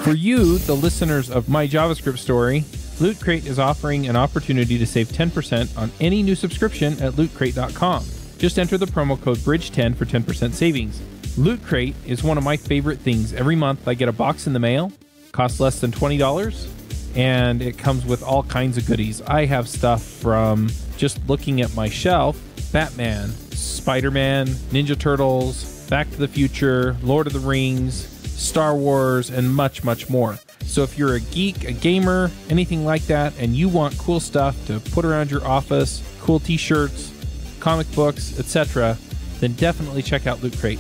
For you, the listeners of My JavaScript Story, Loot Crate is offering an opportunity to save 10% on any new subscription at lootcrate.com. Just enter the promo code BRIDGE10 for 10% savings. Loot Crate is one of my favorite things. Every month I get a box in the mail, costs less than $20, and it comes with all kinds of goodies. I have stuff from, just looking at my shelf, Batman, Spider-Man, Ninja Turtles, Back to the Future, Lord of the Rings, Star Wars, and much, much more. So if you're a geek, a gamer, anything like that, and you want cool stuff to put around your office, cool t-shirts, comic books, etc., then definitely check out Loot Crate.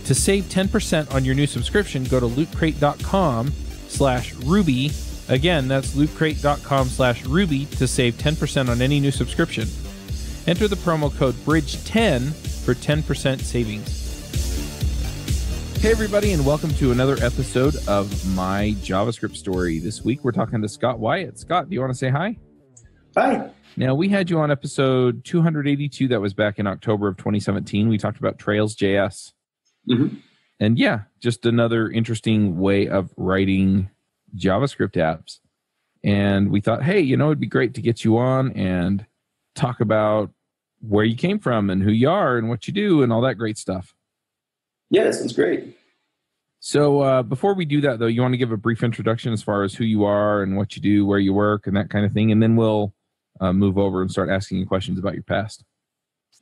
To save 10% on your new subscription, go to lootcrate.com/Ruby. Again, that's lootcrate.com/Ruby to save 10% on any new subscription. Enter the promo code BRIDGE10 for 10% savings. Hey everybody, and welcome to another episode of My JavaScript Story. This week we're talking to Scott Wyatt. Scott, do you want to say hi? Hi. Now, we had you on episode 282. That was back in October of 2017. We talked about Trails.js. Mm-hmm. And yeah, just another interesting way of writing JavaScript apps. And we thought, hey, it'd be great to get you on and talk about where you came from and who you are and what you do and all that great stuff. Yeah, that sounds great. So before we do that, though, you want to give a brief introduction as far as who you are and what you do, where you work, and that kind of thing, and then we'll move over and start asking you questions about your past.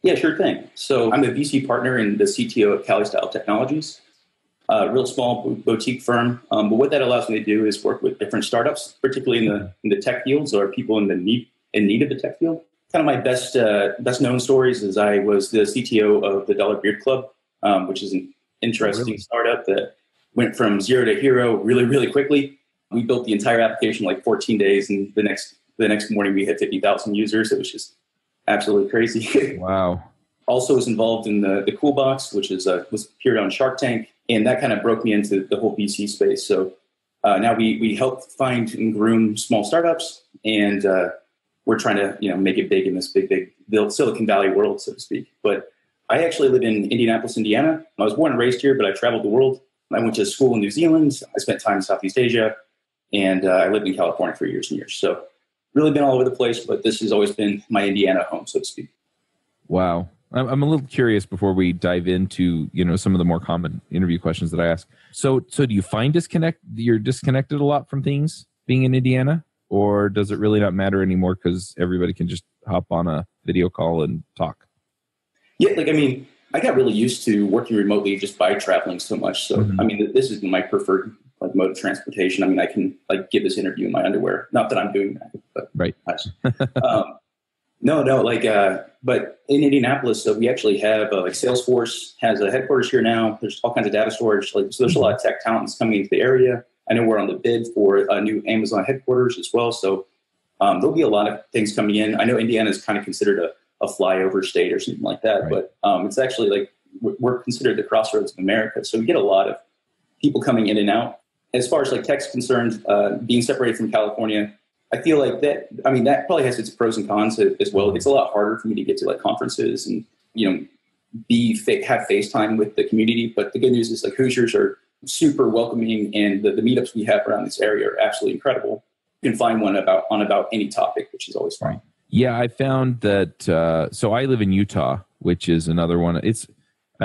Yeah, sure thing. So I'm a VC partner and the CTO at Cali Style Technologies, a real small boutique firm. But what that allows me to do is work with different startups, particularly in the tech fields or people in need of the tech field. Kind of my best known stories is I was the CTO of the Dollar Beard Club, which is an interesting startup that went from zero to hero really, really quickly. We built the entire application in like 14 days, and the next morning we had 50,000 users. It was just absolutely crazy. Wow. Also was involved in the Cool Box, which was appeared on Shark Tank, and that kind of broke me into the whole VC space. So now we help find and groom small startups, and we're trying to make it big in this big Silicon Valley world, so to speak. But I actually live in Indianapolis, Indiana. I was born and raised here, but I traveled the world. I went to school in New Zealand. I spent time in Southeast Asia, and I lived in California for years and years. So really been all over the place, but this has always been my Indiana home, so to speak. Wow. I'm a little curious before we dive into some of the more common interview questions that I ask. So do you find you're disconnected a lot from things being in Indiana, or does it really not matter anymore because everybody can just hop on a video call and talk? Yeah, I got really used to working remotely just by traveling so much. So, this is my preferred mode of transportation. I can give this interview in my underwear. Not that I'm doing that, but right. But in Indianapolis, we actually have Salesforce has a headquarters here now. There's all kinds of data storage. So there's a lot of tech talent that's coming into the area. I know we're on the bid for a new Amazon headquarters as well. So there'll be a lot of things coming in. I know Indiana is kind of considered a flyover state or something like that, right. But it's actually we're considered the crossroads of America. So we get a lot of people coming in and out. As far as tech's concerned, being separated from California, I feel like that probably has its pros and cons as well. It's a lot harder for me to get to conferences and, have FaceTime with the community. But the good news is Hoosiers are super welcoming, and the meetups we have around this area are absolutely incredible. You can find one on about any topic, which is always fun. Yeah, I found that, so I live in Utah, which is another one. I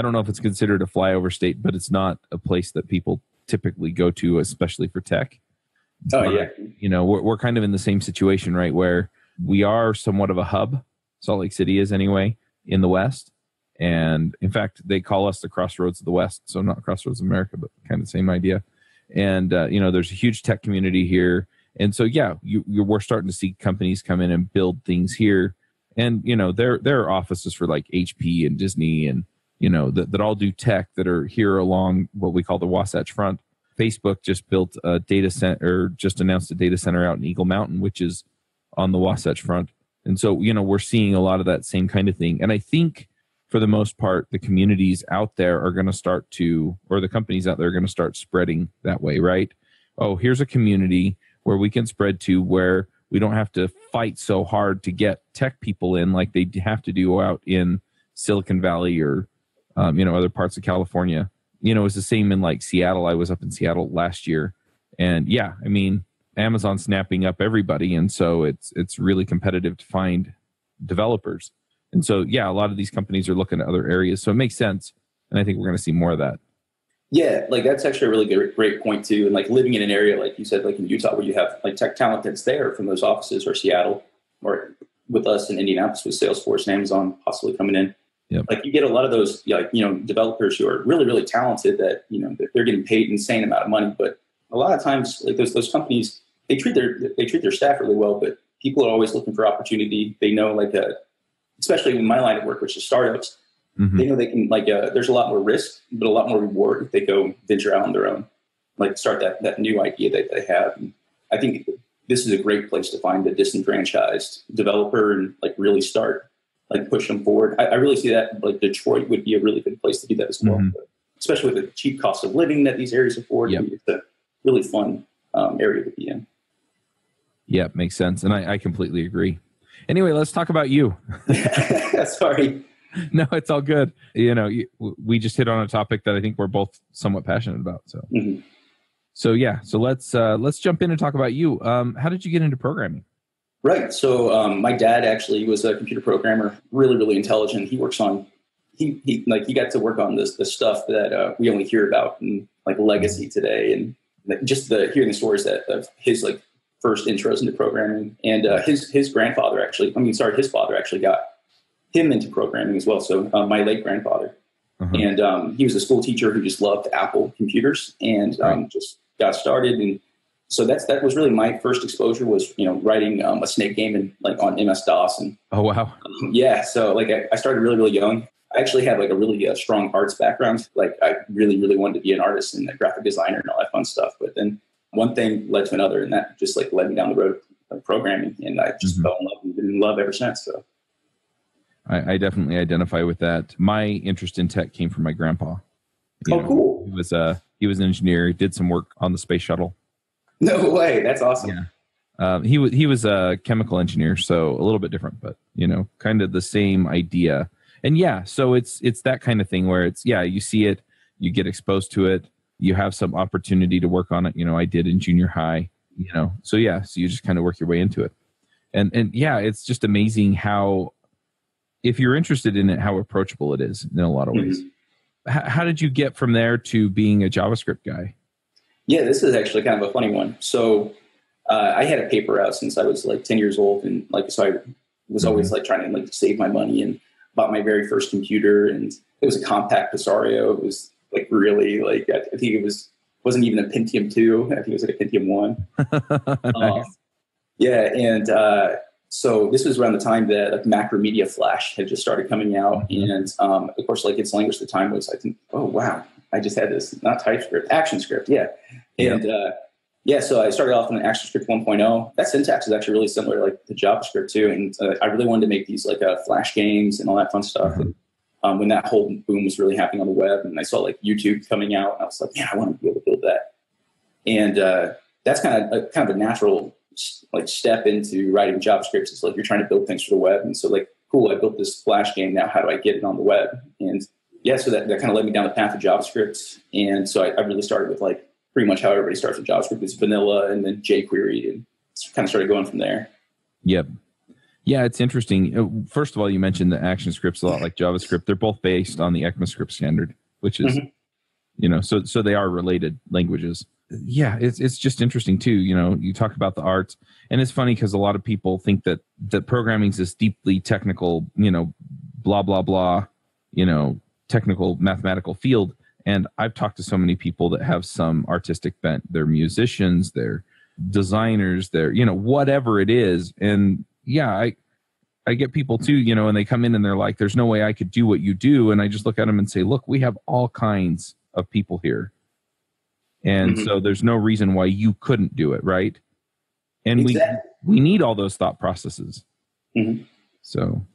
don't know if it's considered a flyover state, but it's not a place that people typically go to, especially for tech. Oh, yeah. We're kind of in the same situation, right, where we are somewhat of a hub. Salt Lake City is anyway, in the West. And in fact, they call us the Crossroads of the West. So not Crossroads of America, but kind of the same idea. And, there's a huge tech community here. And so, yeah, we're starting to see companies come in and build things here. And, there are offices for HP and Disney and, that all do tech that are here along what we call the Wasatch Front. Facebook just built a data center, or just announced a data center out in Eagle Mountain, which is on the Wasatch Front. And so, we're seeing a lot of that same kind of thing. And I think for the most part, the communities out there are going to start to, or the companies out there are going to start spreading that way, right? Oh, here's a community where we can spread to, where we don't have to fight so hard to get tech people in like they have to do out in Silicon Valley or, other parts of California. It's the same in Seattle. I was up in Seattle last year, And yeah, I mean, Amazon's snapping up everybody. And so it's really competitive to find developers. And so, yeah, a lot of these companies are looking at other areas. So it makes sense. And I think we're going to see more of that. Yeah, like that's actually a really great point too. And like living in an area, like you said, like in Utah, where you have like tech talent that's there from those offices, or Seattle, or with us in Indianapolis with Salesforce and Amazon possibly coming in. Yep. Like you get a lot of those, like, developers who are really, really talented that, they're getting paid an insane amount of money. But a lot of times, like those companies, they treat their staff really well, but people are always looking for opportunity. They know, like, especially in my line of work, which is startups, they know they can, like, there's a lot more risk, but a lot more reward if they go venture out on their own, like start that new idea that they have. And I think this is a great place to find a disenfranchised developer and like really start, like push them forward. I really see that like Detroit would be a really good place to do that as well, especially with the cheap cost of living that these areas afford. Yep. It's a really fun area to be in. Yeah, makes sense. And I completely agree. Anyway, let's talk about you. Sorry. No, it's all good. We just hit on a topic that I think we're both somewhat passionate about. So, so yeah, so let's jump in and talk about you. How did you get into programming? Right. So my dad actually was a computer programmer, really, really intelligent. He works on, he got to work on the stuff that we only hear about in like legacy today, and like, just hearing the stories of his like first intros into programming, and his father actually got him into programming as well. So my late grandfather, and he was a school teacher who just loved Apple computers and just got started. And so that was really my first exposure, was writing a snake game and like on MS-DOS. And oh wow, yeah. So like I started really, really young. I actually had like a really strong arts background. Like I really, really wanted to be an artist and a graphic designer and all that fun stuff. But then one thing led to another, and that just like led me down the road of programming, and I just fell in love and been in love ever since. So I definitely identify with that. My interest in tech came from my grandpa. Cool. He was an engineer. He did some work on the space shuttle. No way. That's awesome. Yeah. He was a chemical engineer, so a little bit different, but kind of the same idea. And yeah, so it's that kind of thing where it's, you see it, you get exposed to it, you have some opportunity to work on it. I did in junior high, so yeah, so you just kind of work your way into it. And yeah, it's just amazing how, if you're interested in it, how approachable it is in a lot of ways. How did you get from there to being a JavaScript guy? Yeah, this is actually kind of a funny one. So I had a paper route since I was like 10 years old. And like, so I was always like trying to like save my money, and bought my very first computer, and it was a compact Pisario. It was like really like, I think wasn't even a Pentium 2. I think it was like a Pentium 1. Nice. Yeah. And so this was around the time that like Macromedia Flash had just started coming out. And of course, like its language at the time was, I think, oh, wow, I just had this, not TypeScript, ActionScript. Yeah. And so I started off in ActionScript 1.0. That syntax is actually really similar like to JavaScript too. And I really wanted to make these like Flash games and all that fun stuff. And when that whole boom was really happening on the web, and I saw like YouTube coming out, and I was like, I want to be able to build that. And that's kind of a natural like step into writing JavaScript. It's like you're trying to build things for the web. And so like, cool, I built this Flash game. Now how do I get it on the web? And yeah, so that kind of led me down the path of JavaScript. And so I really started with like pretty much how everybody starts with JavaScript. It's vanilla and then jQuery, and kind of started going from there. Yep. Yeah, it's interesting. First of all, you mentioned that ActionScript's a lot like JavaScript. They're both based on the ECMAScript standard, which is, so they are related languages. Yeah, it's just interesting too. You talk about the arts, and it's funny because a lot of people think that programming is this deeply technical, blah, blah, blah, technical mathematical field. And I've talked to so many people that have some artistic bent. They're musicians, they're designers, they're, whatever it is. And yeah, I get people too, and they come in and they're like, there's no way I could do what you do. And I just look at them and say, look, we have all kinds of people here. And so there's no reason why you couldn't do it, right? And we need all those thought processes. So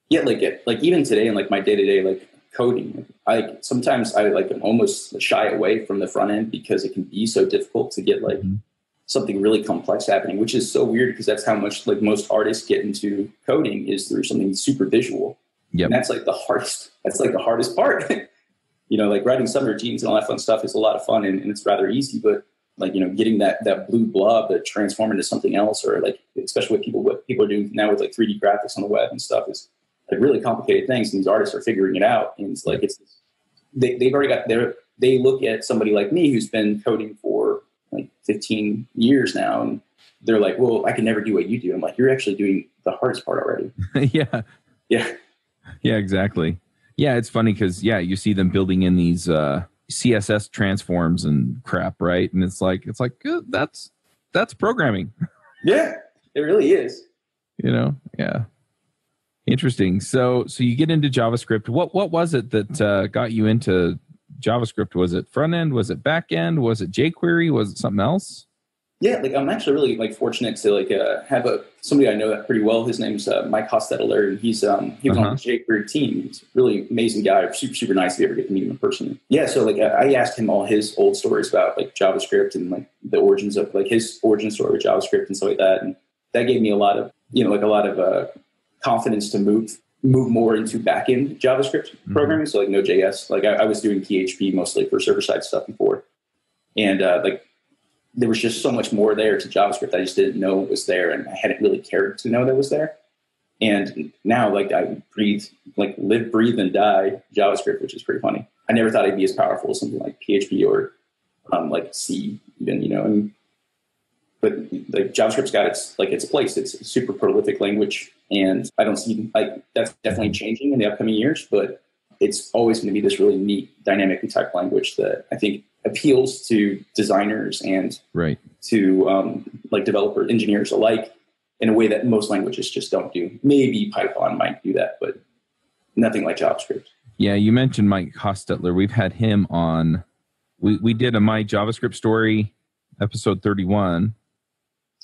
yeah, like even today in like my day-to-day like coding, sometimes I like almost shy away from the front end because it can be so difficult to get like something really complex happening, which is so weird because that's how much like most artists get into coding, is through something super visual. Yep. And that's like the hardest part. Like writing subroutines and all that fun stuff is a lot of fun, and it's rather easy. But like, getting that blue blob to transform into something else, or like, especially what people are doing now with like 3D graphics on the web and stuff, is like really complicated things. And these artists are figuring it out. And it's like, they've already got they look at somebody like me who's been coding for like 15 years now, and they're like, well, I can never do what you do. I'm like, you're actually doing the hardest part already. Yeah. Yeah. Yeah, exactly. Yeah, it's funny because, you see them building in these CSS transforms and crap, right? And it's like that's programming. Yeah, it really is. Yeah. Interesting. So you get into JavaScript. What was it that got you into JavaScript? Was it front end? Was it back end? Was it jQuery? Was it something else? Yeah, like I'm actually really like fortunate to like have somebody I know that pretty well. His name's Mike Hostetler, and he was on the jQuery team. He's a really amazing guy, super nice if you ever get to meet him in person. Yeah, so like I asked him all his old stories about like JavaScript and like the origins of like his origin story with JavaScript and stuff like that, and that gave me a lot of confidence to move more into backend JavaScript programming. So like Node.js, like I was doing PHP mostly for server side stuff before, and like there was just so much more there to JavaScript. I just didn't know it was there, and I hadn't really cared to know that it was there. And now, like, I live, breathe, and die JavaScript, which is pretty funny. I never thought it'd be as powerful as something like PHP or like C, even, but like JavaScript's got its place. It's a super prolific language, and I don't see like that's definitely changing in the upcoming years, but it's always going to be this really neat, dynamically typed language that I think appeals to designers and to like developer engineers alike in a way that most languages just don't do. Maybe Python might do that, but nothing like JavaScript. Yeah, you mentioned Mike Hostetler. We've had him on. We did a My JavaScript Story episode 31.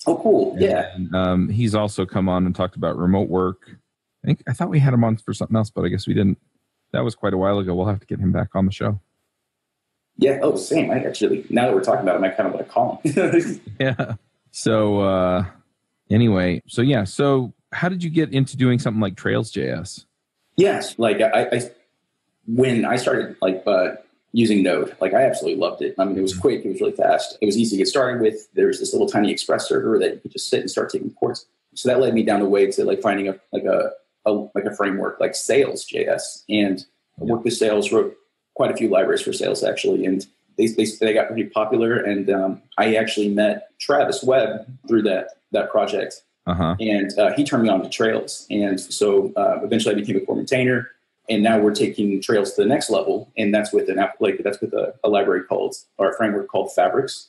Oh, cool. Yeah. And he's also come on and talked about remote work. I thought we had him on for something else, but I guess we didn't. That was quite a while ago. We'll have to get him back on the show. Yeah. Oh, same. I actually, now that we're talking about him, I kind of want to call him. Yeah. So anyway, so how did you get into doing something like Trails.js? Yes. Like when I started like using Node, like I absolutely loved it. I mean, it was quick. It was really fast. It was easy to get started with. There was this little tiny Express server that you could just sit and start taking reports. So that led me down the way to like finding a framework like Sales.js, and I worked with Sales, wrote quite a few libraries for Sales actually, and they got pretty popular. And I actually met Travis Webb through that project, and he turned me on to Trails. And so eventually I became a core maintainer, and now we're taking Trails to the next level, and that's with a library or a framework called Fabrics,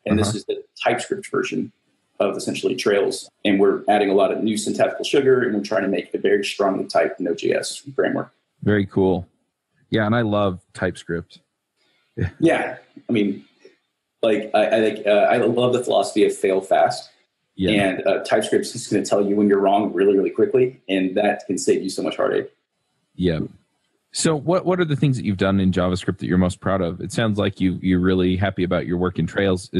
and this is the TypeScript version of essentially Trails. And we're adding a lot of new syntactical sugar, and we're trying to make a very strongly typed Node.js framework. Very cool. Yeah, and I love TypeScript. Yeah, I mean, like I love the philosophy of fail fast. Yeah. And TypeScript is just going to tell you when you're wrong really, really quickly, and that can save you so much heartache. Yeah. So what are the things that you've done in JavaScript that you're most proud of? It sounds like you're really happy about your work in Trails.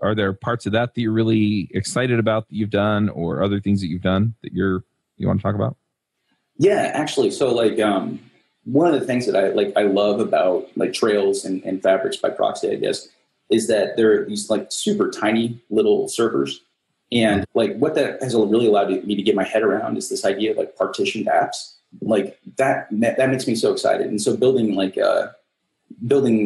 Are there parts of that you're really excited about that you've done, or other things that you've done that you want to talk about? Yeah, actually. So like one of the things that I love about like Trails and Fabrics by proxy, I guess, is that there are these like super tiny little servers. And like what that has really allowed me to get my head around is this idea of like partitioned apps. Like that makes me so excited. And so building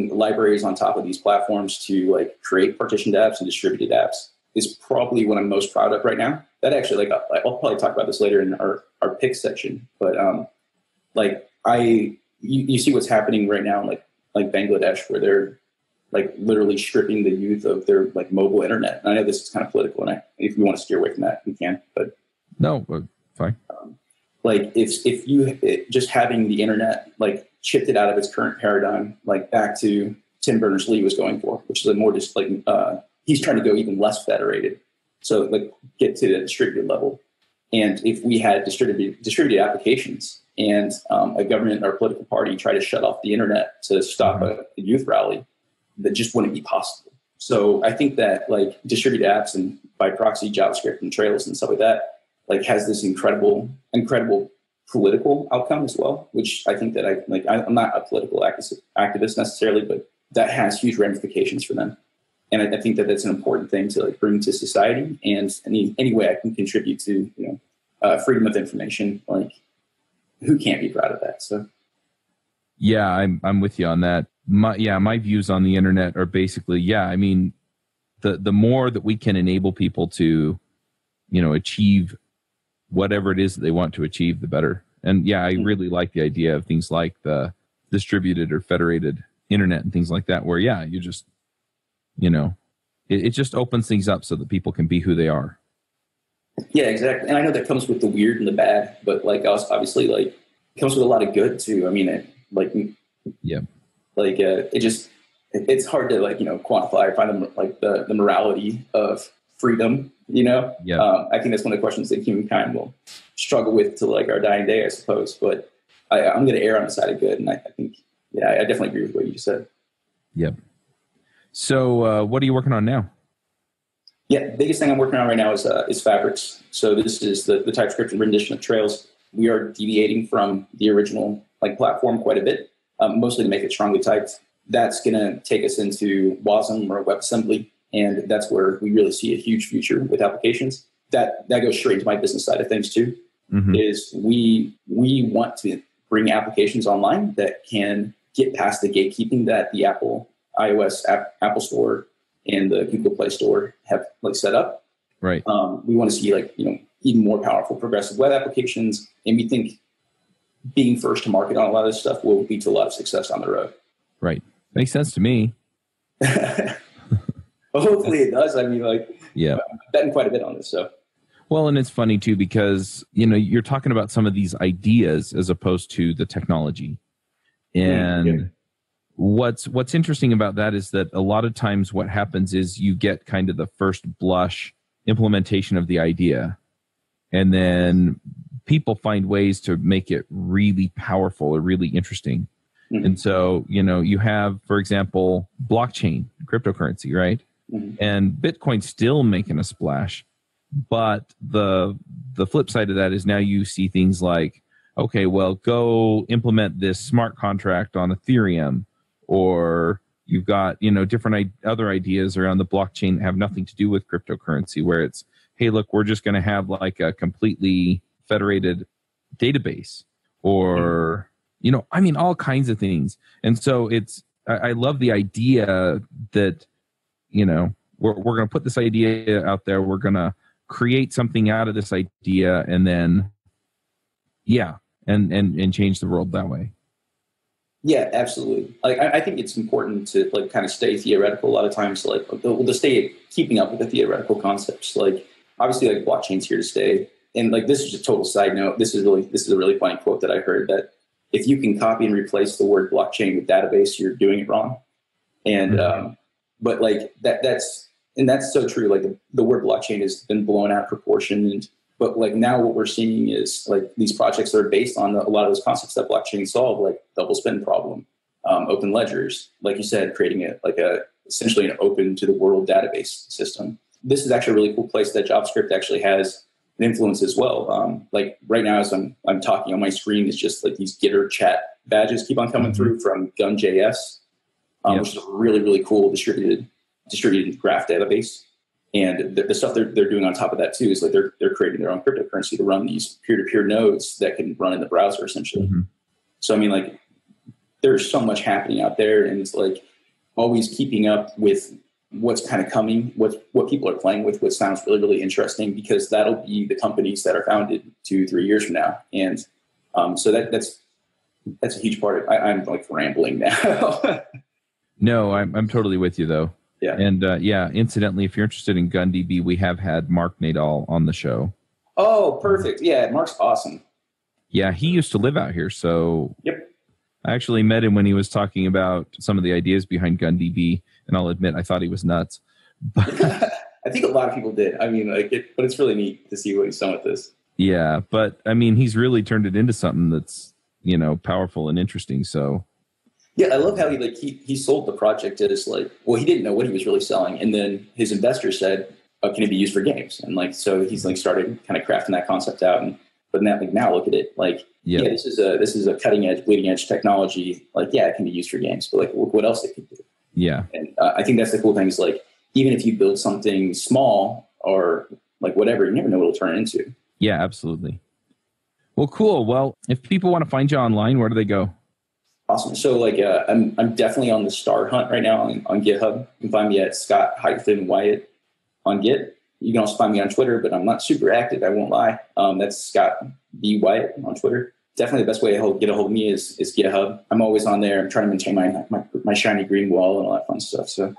libraries on top of these platforms to like create partitioned apps and distributed apps is probably what I'm most proud of right now. That actually, like, I'll probably talk about this later in our picks section, but like you see what's happening right now in like Bangladesh, where they're like literally stripping the youth of their like mobile internet. And I know this is kind of political, and if you want to steer away from that, we can. But no, fine. Like if you just having the internet like chipped it out of its current paradigm, like back to Tim Berners-Lee was going for, which is a more just like he's trying to go even less federated. So like get to the distributed level. And if we had distributed applications and a government or political party try to shut off the internet to stop a youth rally, that just wouldn't be possible. So I think that like distributed apps and by proxy JavaScript and Trails and stuff like that, like has this incredible political outcome as well, which I think that I'm not a political activist necessarily, but that has huge ramifications for them. And I think that that's an important thing to like bring to society. And any way I can contribute to, freedom of information, like who can't be proud of that? So. Yeah, I'm with you on that. My views on the internet are basically, I mean, the more that we can enable people to, achieve whatever it is that they want to achieve, the better. And I really like the idea of things like the distributed or federated internet and things like that, where you just, it just opens things up so that people can be who they are. Yeah, exactly. And I know that comes with the weird and the bad, but like obviously like it comes with a lot of good too. I mean, it's hard to like, quantify or find the morality of freedom, Yeah. I think that's one of the questions that humankind will struggle with to like our dying day, I suppose. But I'm going to err on the side of good. And I think, I definitely agree with what you just said. Yep. So what are you working on now? Yeah, the biggest thing I'm working on right now is fabrics. So this is the TypeScript rendition of Trails. We are deviating from the original like platform quite a bit, mostly to make it strongly typed. That's going to take us into WASM or WebAssembly, and that's where we really see a huge future with applications. That goes straight into my business side of things too. Mm-hmm. Is we want to bring applications online that can get past the gatekeeping that the Apple iOS Apple Store and the Google Play Store have like set up. Right. We want to see like, even more powerful progressive web applications. And we think being first to market on a lot of this stuff will lead to a lot of success on the road. Right. Makes sense to me. Well, hopefully it does. I mean, I'm betting quite a bit on this. So. Well, and it's funny too, because, you're talking about some of these ideas as opposed to the technology. And what's interesting about that is that a lot of times what happens is you get kind of the first blush implementation of the idea, and then people find ways to make it really powerful or really interesting. Mm-hmm. And so, you have, for example, blockchain, cryptocurrency, right? Mm-hmm. And Bitcoin's still making a splash. But the flip side of that is now you see things like, okay, well, go implement this smart contract on Ethereum, or you've got, different other ideas around the blockchain that have nothing to do with cryptocurrency, where it's, hey, look, we're just going to have like a completely federated database, or, all kinds of things. And so I love the idea that, we're going to put this idea out there. We're going to create something out of this idea, and then, and change the world that way. Yeah, absolutely. Like, I think it's important to like kind of stay theoretical. A lot of times, like to stay keeping up with the theoretical concepts. Like, obviously, like blockchain's here to stay. And like, this is a total side note. This is a really funny quote that I heard, that if you can copy and replace the word blockchain with database, you're doing it wrong. And but like that's so true. Like the word blockchain has been blown out of proportion. But like now what we're seeing is like these projects that are based on a lot of those concepts that blockchain solve, like double spend problem, open ledgers, like you said, creating essentially an open to the world database system. This is actually a really cool place that JavaScript actually has an influence as well. Like right now, as I'm talking on my screen, it's just like these Gitter chat badges keep on coming through from MJS, which is a really, really cool distributed graph database. And the stuff they're doing on top of that too is like they're creating their own cryptocurrency to run these peer-to-peer nodes that can run in the browser essentially. Mm-hmm. So I mean, like there's so much happening out there, and it's like always keeping up with what's kind of coming, what people are playing with, what sounds really, really interesting, because that'll be the companies that are founded 2-3 years from now. And so that's a huge part of it. I'm like rambling now. No, I'm totally with you though. Yeah. And incidentally, if you're interested in GunDB, we have had Mark Nadal on the show. Oh, perfect. Yeah, Mark's awesome. Yeah, he used to live out here. So yep. I actually met him when he was talking about some of the ideas behind GunDB, and I'll admit I thought he was nuts. But I think a lot of people did. I mean, but it's really neat to see what he's done with this. Yeah, but I mean, he's really turned it into something that's, powerful and interesting. So yeah, I love how he sold the project as like, well, he didn't know what he was really selling, and then his investor said, "Can it be used for games?" And like, so he's like started kind of crafting that concept out. But now look at it, like, this is a cutting edge, bleeding edge technology. Like, it can be used for games, but like, look what else it can do. Yeah, and I think that's the cool thing is like even if you build something small or like whatever, you never know what it'll turn into. Yeah, absolutely. Well, cool. Well, if people want to find you online, where do they go? Awesome. So like, I'm definitely on the star hunt right now on GitHub. You can find me at Scott-Wyatt on Git. You can also find me on Twitter, but I'm not super active. I won't lie. That's Scott B. Wyatt on Twitter. Definitely the best way to get a hold of me is GitHub. I'm always on there. I'm trying to maintain my shiny green wall and all that fun stuff. So,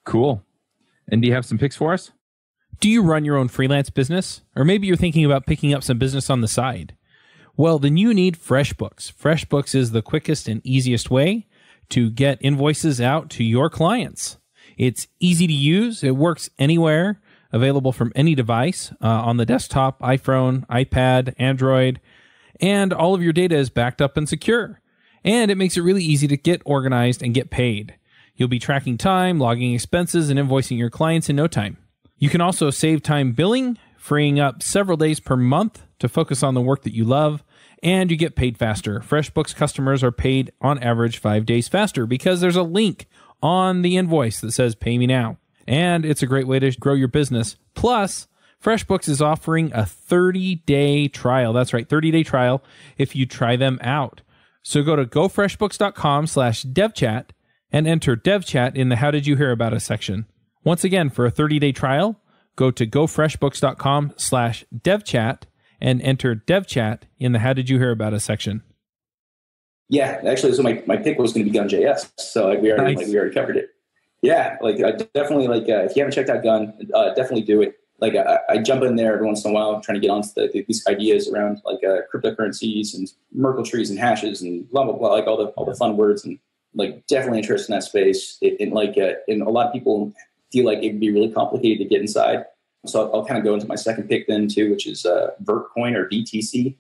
Cool. And do you have some picks for us? Do you run your own freelance business? Or maybe you're thinking about picking up some business on the side? Well, then you need FreshBooks. FreshBooks is the quickest and easiest way to get invoices out to your clients. It's easy to use. It works anywhere, available from any device, on the desktop, iPhone, iPad, Android, and all of your data is backed up and secure. And it makes it really easy to get organized and get paid. You'll be tracking time, logging expenses, and invoicing your clients in no time. You can also save time billing, freeing up several days per month to focus on the work that you love, and you get paid faster. FreshBooks customers are paid on average 5 days faster because there's a link on the invoice that says pay me now. And it's a great way to grow your business. Plus, FreshBooks is offering a 30-day trial. That's right, 30-day trial if you try them out. So go to gofreshbooks.com/devchat and enter devchat in the How Did You Hear About Us section. Once again, for a 30-day trial, go to gofreshbooks.com/devchat and enter devchat in the How Did You Hear About Us section. Yeah, actually, so my pick was going to be Gun.js. So like we already covered it. Yeah, like I definitely if you haven't checked out Gun, definitely do it. Like I jump in there every once in a while trying to get onto these ideas around cryptocurrencies and Merkle trees and hashes and blah blah blah, like all the fun words, and like definitely interested in that space. And a lot of people feel like it would be really complicated to get inside. So I'll kind of go into my second pick then too, which is Vertcoin or VTC.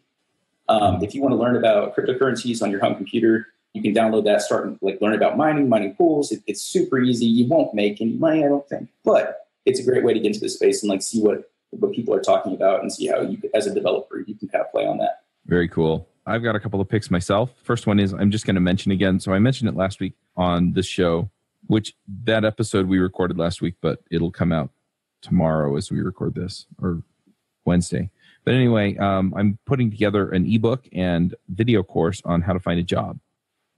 If you want to learn about cryptocurrencies on your home computer, you can download that, start learn about mining pools. It's super easy. You won't make any money, I don't think, but it's a great way to get into this space and see what people are talking about and see how you, as a developer, you can kind of play on that. Very cool. I've got a couple of picks myself. First one is I'm just going to mention again. So I mentioned it last week on this show, which that episode we recorded last week, but it'll come out tomorrow as we record this, or Wednesday. But anyway, I'm putting together an ebook and video course on how to find a job.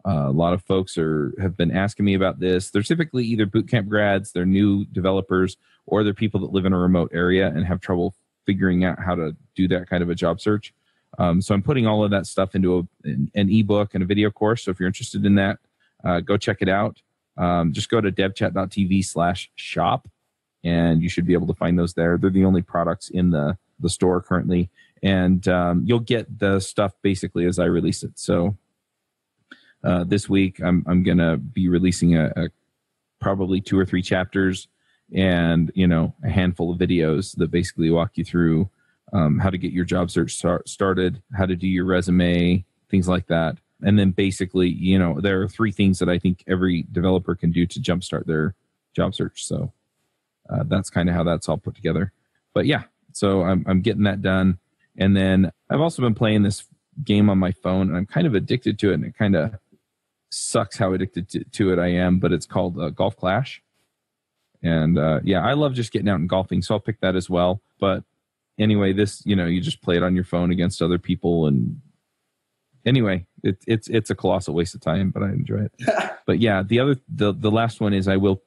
A lot of folks have been asking me about this. They're typically either bootcamp grads, they're new developers, or they're people that live in a remote area and have trouble figuring out how to do that kind of a job search. So I'm putting all of that stuff into an ebook and a video course. So if you're interested in that, go check it out. Just go to devchat.tv/shop, and you should be able to find those there. They're the only products in the store currently, and you'll get the stuff basically as I release it. So this week I'm going to be releasing a probably 2 or 3 chapters and a handful of videos that basically walk you through how to get your job search started, how to do your resume, things like that. And then basically, there are 3 things that I think every developer can do to jumpstart their job search. So that's kind of how that's all put together. But yeah, so I'm getting that done. And then I've also been playing this game on my phone, and I'm kind of addicted to it, and it kind of sucks how addicted to it I am, but it's called Golf Clash. And I love just getting out and golfing, so I'll pick that as well. But anyway, this, you just play it on your phone against other people, and anyway, it's a colossal waste of time, but I enjoy it. But yeah, the last one is I will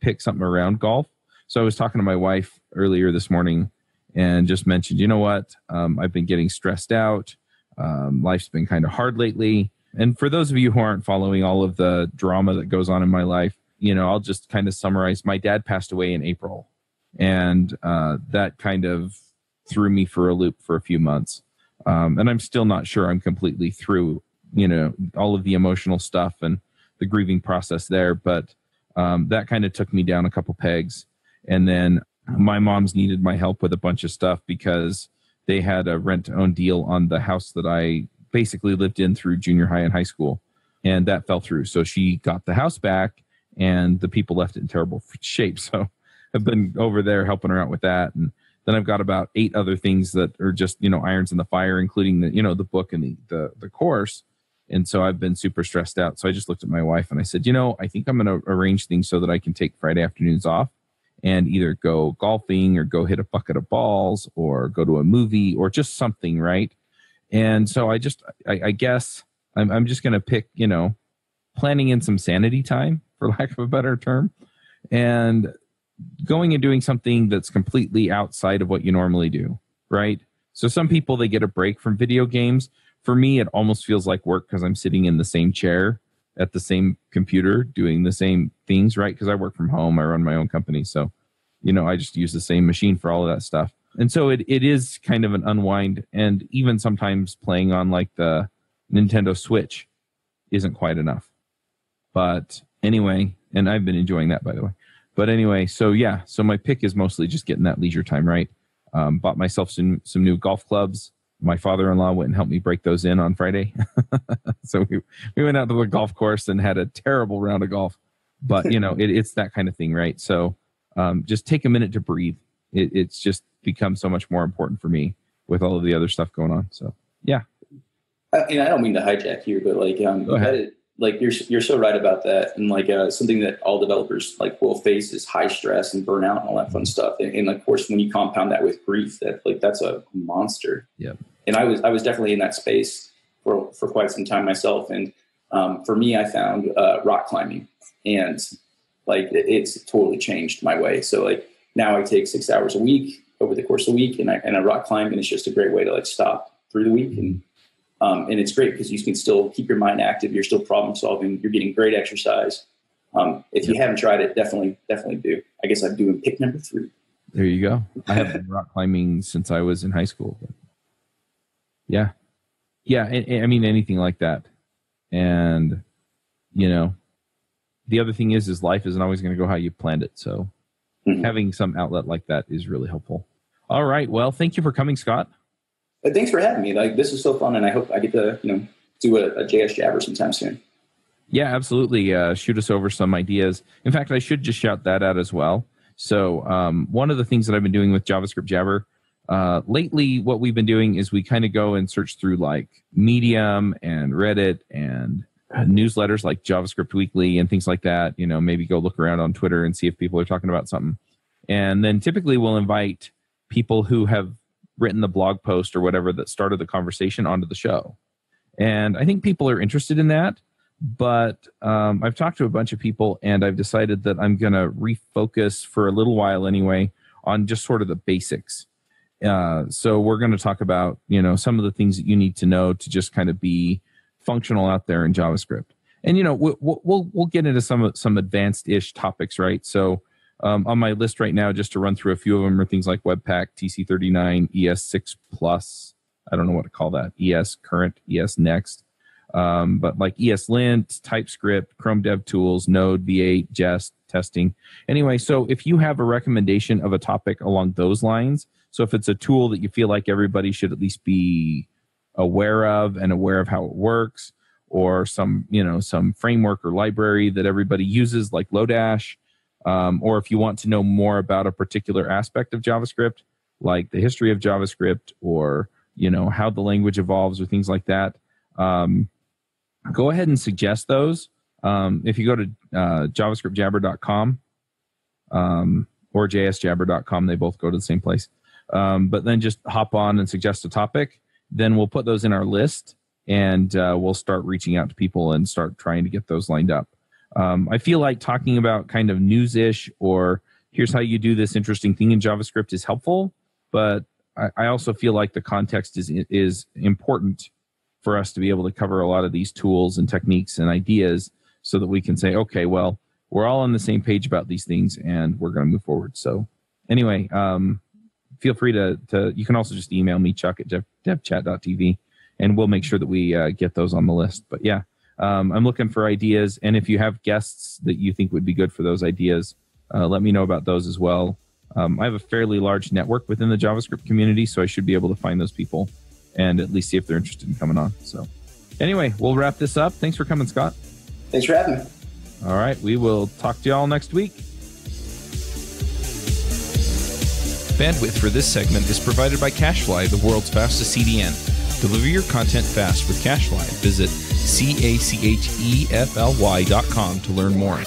pick something around golf. So I was talking to my wife earlier this morning and just mentioned, you know what, I've been getting stressed out. Life's been kind of hard lately. And for those of you who aren't following all of the drama that goes on in my life, I'll just kind of summarize. My dad passed away in April, and that kind of threw me for a loop for a few months. And I'm still not sure I'm completely through, all of the emotional stuff and the grieving process there. But that kind of took me down a couple pegs. And then my mom's needed my help with a bunch of stuff because they had a rent-to-own deal on the house that I basically lived in through junior high and high school. And that fell through. So she got the house back, and the people left it in terrible shape. So I've been over there helping her out with that. And then I've got about 8 other things that are just, irons in the fire, including the, the book and the course. And so I've been super stressed out. So I just looked at my wife and I said, I think I'm going to arrange things so that I can take Friday afternoons off and either go golfing or go hit a bucket of balls or go to a movie or just something, right? And so I guess I'm just going to pick, planning in some sanity time, for lack of a better term, and going and doing something that's completely outside of what you normally do, right? So some people, they get a break from video games. For me, it almost feels like work because I'm sitting in the same chair at the same computer doing the same things, right? Because I work from home, I run my own company. So, I just use the same machine for all of that stuff. And so it is kind of an unwind. And even sometimes playing on like the Nintendo Switch isn't quite enough. But anyway, and I've been enjoying that, by the way. But anyway, so my pick is mostly just getting that leisure time, right? Bought myself some new golf clubs. My father-in-law went and helped me break those in on Friday. So we went out to the golf course and had a terrible round of golf. But, it's that kind of thing, right? So just take a minute to breathe. It's just become so much more important for me with all of the other stuff going on. So, yeah. And I don't mean to hijack here, but you're so right about that. And something that all developers will face is high stress and burnout and all that fun stuff. And of course, when you compound that with grief, that's a monster. Yeah. And I was definitely in that space for quite some time myself. And for me, I found rock climbing, and it's totally changed my way. So now I take 6 hours a week over the course of the week, and I rock climb, and it's just a great way to stop through the week. And it's great because you can still keep your mind active. You're still problem solving. You're getting great exercise. If you haven't tried it, definitely do. I guess I'm doing pick number 3. There you go. I have been rock climbing since I was in high school. But yeah. I mean, anything like that. And, the other thing is life isn't always going to go how you planned it. So having some outlet like that is really helpful. All right. Well, thank you for coming, Scott. Thanks for having me. This is so fun, and I hope I get to do a JS Jabber sometime soon. Yeah, absolutely. Shoot us over some ideas. In fact, I should just shout that out as well. So one of the things that I've been doing with JavaScript Jabber lately, what we've been doing is we kind of go and search through Medium and Reddit and newsletters like JavaScript Weekly and things like that. Maybe go look around on Twitter and see if people are talking about something. And then typically we'll invite people who have written the blog post or whatever that started the conversation onto the show. And I think people are interested in that. But I've talked to a bunch of people, and I've decided that I'm going to refocus for a little while anyway on just sort of the basics. So we're going to talk about, some of the things that you need to know to just kind of be functional out there in JavaScript. And, we'll get into some advanced-ish topics, right? So on my list right now, just to run through a few of them, are things like Webpack, TC39, ES6+, I don't know what to call that, ES Current, ES Next, but ESLint, TypeScript, Chrome DevTools, Node, V8, Jest, testing. Anyway, so if you have a recommendation of a topic along those lines, so if it's a tool that you feel like everybody should at least be aware of and aware of how it works, or some framework or library that everybody uses like Lodash, or if you want to know more about a particular aspect of JavaScript, like the history of JavaScript, or how the language evolves, or things like that, go ahead and suggest those. If you go to javascriptjabber.com or jsjabber.com, they both go to the same place. But then just hop on and suggest a topic. Then we'll put those in our list, and we'll start reaching out to people and start trying to get those lined up. I feel like talking about kind of news-ish or here's how you do this interesting thing in JavaScript is helpful, but I also feel like the context is important for us to be able to cover a lot of these tools and techniques and ideas so that we can say, okay, well, we're all on the same page about these things and we're going to move forward. So anyway, feel free to you can also just email me, Chuck at devchat.tv, and we'll make sure that we get those on the list. But yeah, I'm looking for ideas. And if you have guests that you think would be good for those ideas, let me know about those as well. I have a fairly large network within the JavaScript community, so I should be able to find those people and at least see if they're interested in coming on. So anyway, we'll wrap this up. Thanks for coming, Scott. Thanks for having me. All right. We will talk to y'all next week. Bandwidth for this segment is provided by CacheFly, the world's fastest CDN. Deliver your content fast with CacheFly. Visit CACHEFLY.com to learn more.